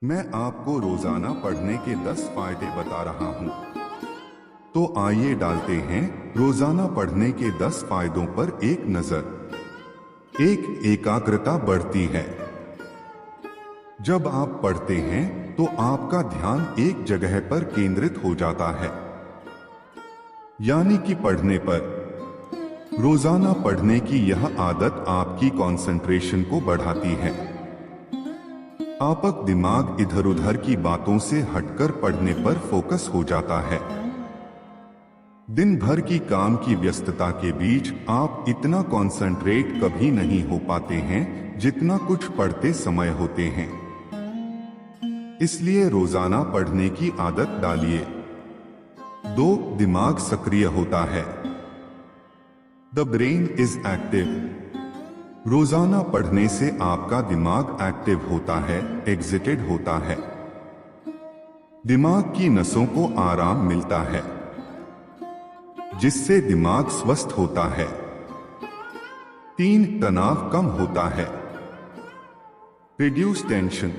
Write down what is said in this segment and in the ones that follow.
मैं आपको रोजाना पढ़ने के 10 फायदे बता रहा हूं। तो आइए डालते हैं रोजाना पढ़ने के 10 फायदों पर एक नजर। एकाग्रता बढ़ती है। जब आप पढ़ते हैं तो आपका ध्यान एक जगह पर केंद्रित हो जाता है, यानी कि पढ़ने पर। रोजाना पढ़ने की यह आदत आपकी कंसंट्रेशन को बढ़ाती है। आपका दिमाग इधर उधर की बातों से हटकर पढ़ने पर फोकस हो जाता है। दिन भर की काम की व्यस्तता के बीच आप इतना कंसंट्रेट कभी नहीं हो पाते हैं जितना कुछ पढ़ते समय होते हैं। इसलिए रोजाना पढ़ने की आदत डालिए। 2. दिमाग सक्रिय होता है। The brain is active. रोजाना पढ़ने से आपका दिमाग एक्टिव होता है, एक्साइटेड होता है। दिमाग की नसों को आराम मिलता है, जिससे दिमाग स्वस्थ होता है। 3. तनाव कम होता है। Reduce tension.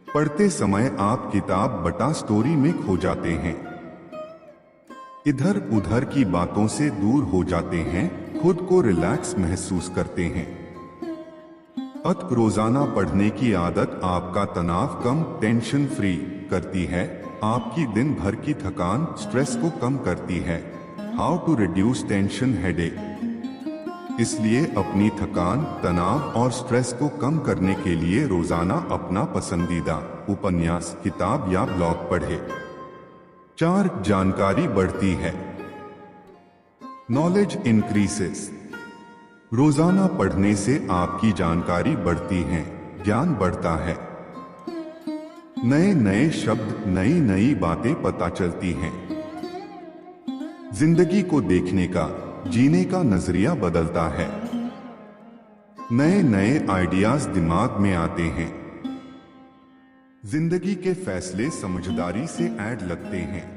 पढ़ते समय आप किताब बटा स्टोरी में खो जाते हैं, इधर उधर की बातों से दूर हो जाते हैं, खुद को रिलैक्स महसूस करते हैं। रोजाना पढ़ने की आदत आपका तनाव कम, टेंशन फ्री करती है, आपकी दिन भर की थकान, स्ट्रेस को कम करती है। How to reduce tension, headache. इसलिए अपनी थकान, तनाव और स्ट्रेस को कम करने के लिए रोजाना अपना पसंदीदा उपन्यास, किताब या ब्लॉग पढ़े। 4. जानकारी बढ़ती है। नॉलेज इंक्रीसेस। रोजाना पढ़ने से आपकी जानकारी बढ़ती है, ज्ञान बढ़ता है। नए नए शब्द, नई नई बातें पता चलती हैं। जिंदगी को देखने का, जीने का नजरिया बदलता है। नए नए आइडियाज दिमाग में आते हैं। जिंदगी के फैसले समझदारी से ऐड लगते हैं।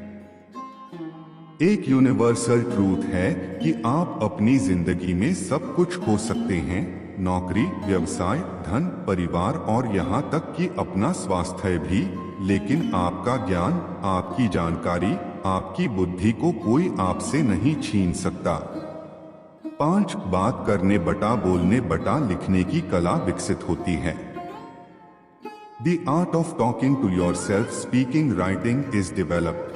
एक यूनिवर्सल ट्रूथ है कि आप अपनी जिंदगी में सब कुछ हो सकते हैं, नौकरी, व्यवसाय, धन, परिवार और यहाँ तक कि अपना स्वास्थ्य भी, लेकिन आपका ज्ञान, आपकी जानकारी, आपकी बुद्धि को कोई आपसे नहीं छीन सकता। 5. बात करने बटा बोलने बटा लिखने की कला विकसित होती है। The art of talking to yourself, speaking, writing is developed.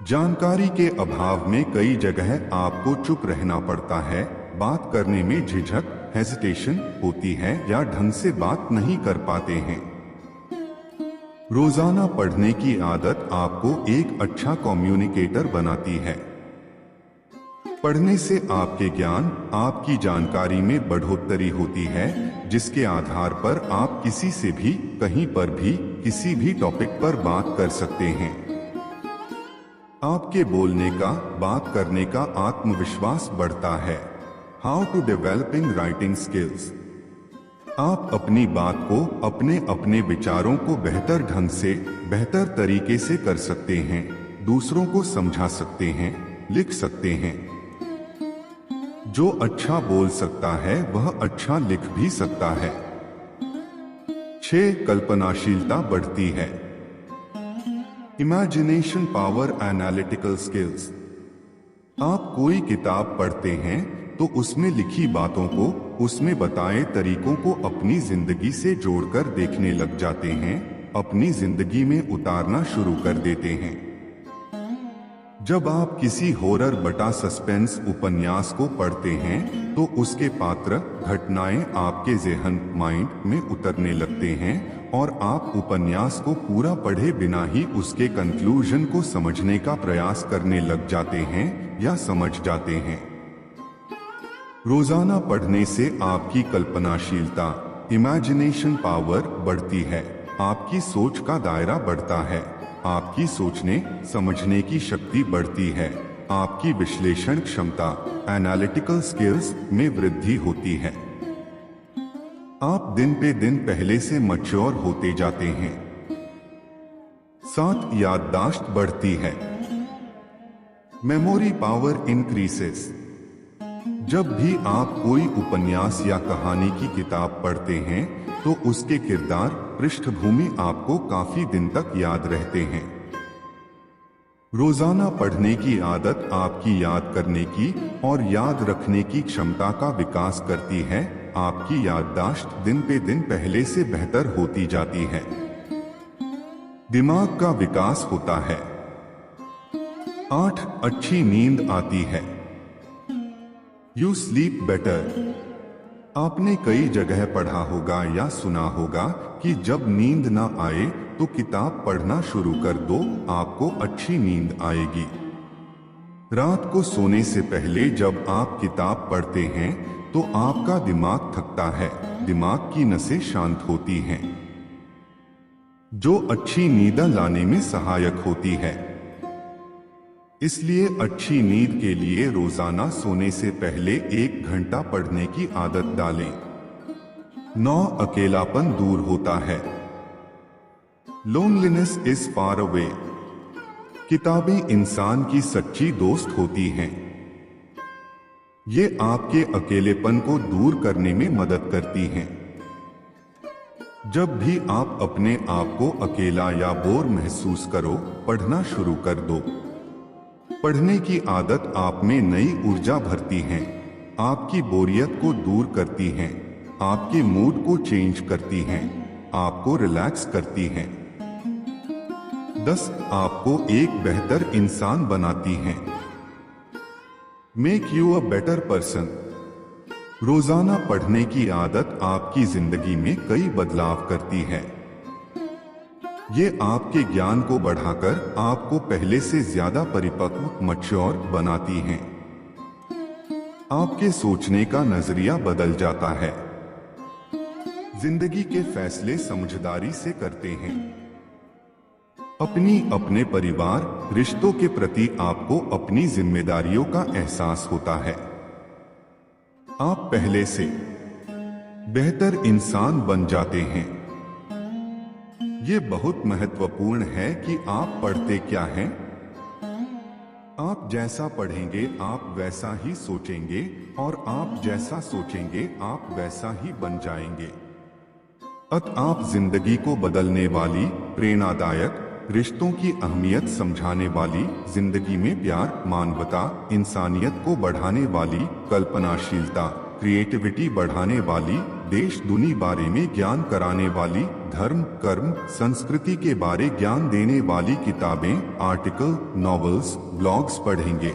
जानकारी के अभाव में कई जगह आपको चुप रहना पड़ता है, बात करने में झिझक, हेजिटेशन होती है या ढंग से बात नहीं कर पाते हैं। रोजाना पढ़ने की आदत आपको एक अच्छा कम्युनिकेटर बनाती है। पढ़ने से आपके ज्ञान, आपकी जानकारी में बढ़ोतरी होती है, जिसके आधार पर आप किसी से भी, कहीं पर भी, किसी भी टॉपिक पर बात कर सकते हैं। आपके बोलने का, बात करने का आत्मविश्वास बढ़ता है। How to developing writing skills. आप अपनी बात को, अपने विचारों को बेहतर ढंग से, बेहतर तरीके से कर सकते हैं, दूसरों को समझा सकते हैं, लिख सकते हैं। जो अच्छा बोल सकता है वह अच्छा लिख भी सकता है। 6. कल्पनाशीलता बढ़ती है। Imagination power, analytical skills. आप कोई किताब पढ़ते हैं तो उसमें लिखी बातों को, उसमें बताए तरीकों को अपनी जिंदगी से जोड़कर देखने लग जाते हैं, अपनी जिंदगी में उतारना शुरू कर देते हैं। जब आप किसी हॉरर बटा सस्पेंस उपन्यास को पढ़ते हैं तो उसके पात्र, घटनाएं आपके ज़हन, माइंड में उतरने लगते हैं और आप उपन्यास को पूरा पढ़े बिना ही उसके कंक्लूजन को समझने का प्रयास करने लग जाते हैं या समझ जाते हैं। रोजाना पढ़ने से आपकी कल्पनाशीलता, इमेजिनेशन पावर बढ़ती है, आपकी सोच का दायरा बढ़ता है, आपकी सोचने समझने की शक्ति बढ़ती है, आपकी विश्लेषण क्षमता, एनालिटिकल स्किल्स में वृद्धि होती है। आप दिन पे दिन पहले से मैच्योर होते जाते हैं। 7. याददाश्त बढ़ती है। Memory power increases. जब भी आप कोई उपन्यास या कहानी की किताब पढ़ते हैं तो उसके किरदार, पृष्ठभूमि आपको काफी दिन तक याद रहते हैं। रोजाना पढ़ने की आदत आपकी याद करने की और याद रखने की क्षमता का विकास करती है। आपकी याददाश्त दिन पे दिन पहले से बेहतर होती जाती है। दिमाग का विकास होता है। 8. अच्छी नींद आती है। You sleep better. आपने कई जगह पढ़ा होगा या सुना होगा कि जब नींद ना आए तो किताब पढ़ना शुरू कर दो, आपको अच्छी नींद आएगी। रात को सोने से पहले जब आप किताब पढ़ते हैं तो आपका दिमाग थकता है, दिमाग की नसें शांत होती हैं, जो अच्छी नींद लाने में सहायक होती है। इसलिए अच्छी नींद के लिए रोजाना सोने से पहले 1 घंटा पढ़ने की आदत डालें। 9. अकेलापन दूर होता है। Loneliness is far away. किताबें इंसान की सच्ची दोस्त होती हैं। ये आपके अकेलेपन को दूर करने में मदद करती हैं। जब भी आप अपने आप को अकेला या बोर महसूस करो, पढ़ना शुरू कर दो। पढ़ने की आदत आप में नई ऊर्जा भरती है, आपकी बोरियत को दूर करती है, आपके मूड को चेंज करती है, आपको रिलैक्स करती है। 10. आपको एक बेहतर इंसान बनाती है। Make you a better person. रोजाना पढ़ने की आदत आपकी जिंदगी में कई बदलाव करती है। ये आपके ज्ञान को बढ़ाकर आपको पहले से ज्यादा परिपक्व, मैच्योर बनाती हैं। आपके सोचने का नजरिया बदल जाता है। जिंदगी के फैसले समझदारी से करते हैं। अपने परिवार, रिश्तों के प्रति आपको अपनी जिम्मेदारियों का एहसास होता है। आप पहले से बेहतर इंसान बन जाते हैं। ये बहुत महत्वपूर्ण है कि आप पढ़ते क्या हैं। आप जैसा पढ़ेंगे आप वैसा ही सोचेंगे और आप जैसा सोचेंगे आप वैसा ही बन जाएंगे। आप जिंदगी को बदलने वाली, प्रेरणादायक, रिश्तों की अहमियत समझाने वाली, जिंदगी में प्यार, मानवता, इंसानियत को बढ़ाने वाली, कल्पनाशीलता, क्रिएटिविटी बढ़ाने वाली, देश दुनिया बारे में ज्ञान कराने वाली, धर्म, कर्म, संस्कृति के बारे ज्ञान देने वाली किताबें, आर्टिकल, नॉवेल्स, ब्लॉग्स पढ़ेंगे।